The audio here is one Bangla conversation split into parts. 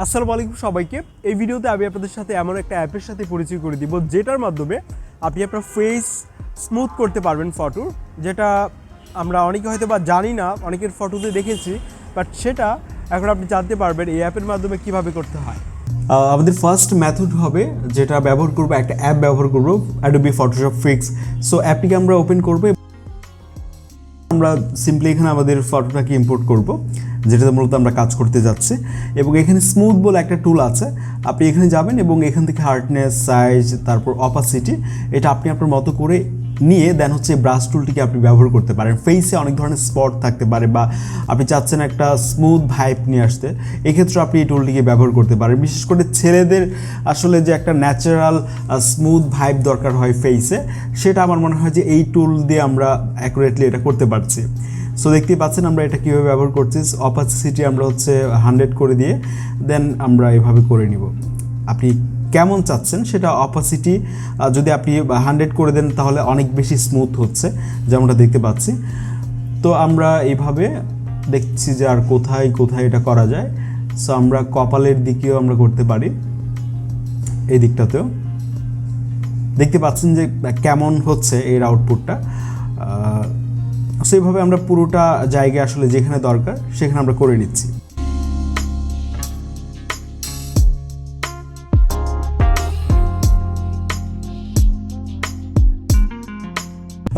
আসসালামু আলাইকুম সবাইকে। এই ভিডিওতে আমি আপনাদের সাথে এমন একটা অ্যাপের সাথে পরিচয় করে দিব যেটার মাধ্যমে আপনি আপনার ফেস স্মুথ করতে পারবেন ফটোর, যেটা আমরা অনেকে হয়তো বা জানি না, অনেকের ফটোতে দেখেছি, বাট সেটা এখন আপনি জানতে পারবেন এই অ্যাপের মাধ্যমে কিভাবে করতে হয়। আমাদের ফার্স্ট মেথড হবে যেটা ব্যবহার করব, একটা অ্যাপ ব্যবহার করব, অ্যাডোবি ফটোশপ ফিক্স। সো অ্যাপটিকে আমরা ওপেন করব, আমরা সিম্পলি এখানে আমাদের ফটোটাকে ইম্পোর্ট করব, যেটাতে মূলত আমরা কাজ করতে যাচ্ছি। এবং এখানে স্মুথ বলে একটা টুল আছে, আপনি এখানে যাবেন এবং এখান থেকে হার্ডনেস, সাইজ, তারপর অপাসিটি, এটা আপনি আপনার মতো করে নিয়ে দেন হচ্ছে ব্রাশ টুলটিকে আপনি ব্যবহার করতে পারেন। ফেসে অনেক ধরনের স্পট থাকতে পারে বা আপনি চাচ্ছেন একটা স্মুথ ভাইব নিয়ে আসতে, এক্ষেত্রে আপনি এই টুলটিকে ব্যবহার করতে পারেন। বিশেষ করে ছেলেদের আসলে যে একটা ন্যাচারাল স্মুথ ভাইব দরকার হয় ফেসে, সেটা আমার মনে হয় যে এই টুল দিয়ে আমরা অ্যাকুরেটলি এটা করতে পারছি। সো দেখতেই পাচ্ছেন আমরা এটা কীভাবে ব্যবহার করছি। অপাসিটি আমরা হচ্ছে 100 করে দিয়ে দেন আমরা এভাবে করে নিব। আপনি কেমন চাচ্ছেন সেটা অপাসিটি যদি আপনি 100 করে দেন তাহলে অনেক বেশি স্মুথ হচ্ছে, যেমনটা দেখতে পাচ্ছি। তো আমরা এইভাবে দেখছি যে আর কোথায় কোথায় এটা করা যায়। সো আমরা কপালের দিকেও আমরা করতে পারি, এই দিকটাতেও দেখতে পাচ্ছেন যে কেমন হচ্ছে এর আউটপুটটা। সেইভাবে আমরা পুরোটা জায়গায় আসলে যেখানে দরকার সেখানে আমরা করে নিচ্ছি।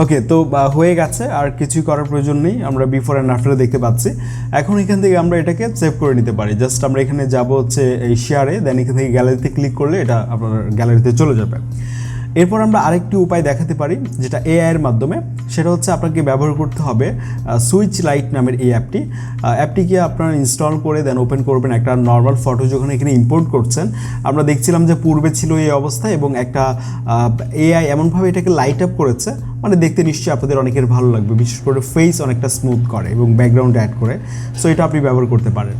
ওকে, তো হয়ে গেছে, আর কিছুই করার প্রয়োজন নেই। আমরা বিফোর অ্যান্ড আফটারে দেখতে পাচ্ছি। এখন এখান থেকে আমরা এটাকে সেভ করে নিতে পারি। জাস্ট আমরা এখানে যাব হচ্ছে এই শেয়ারে, দেন এখান থেকে গ্যালারিতে ক্লিক করলে এটা আপনার গ্যালারিতে চলে যাবে। এরপর আমরা আরেকটি উপায় দেখাতে পারি যেটা এআইয়ের মাধ্যমে, সেটা হচ্ছে আপনাকে ব্যবহার করতে হবে সুইচ লাইট নামের এই অ্যাপটিকে আপনারা ইনস্টল করে দেন ওপেন করবেন। একটা নর্মাল ফটো যখন এখানে ইম্পোর্ট করছেন, আমরা দেখছিলাম যে পূর্বে ছিল এই অবস্থা এবং একটা এআই এমনভাবে এটাকে লাইট আপ করেছে, মানে দেখতে নিশ্চয়ই আপনাদের অনেকের ভালো লাগবে। বিশেষ করে ফেস অনেকটা স্মুথ করে এবং ব্যাকগ্রাউন্ড অ্যাড করে। সো এটা আপনি ব্যবহার করতে পারেন।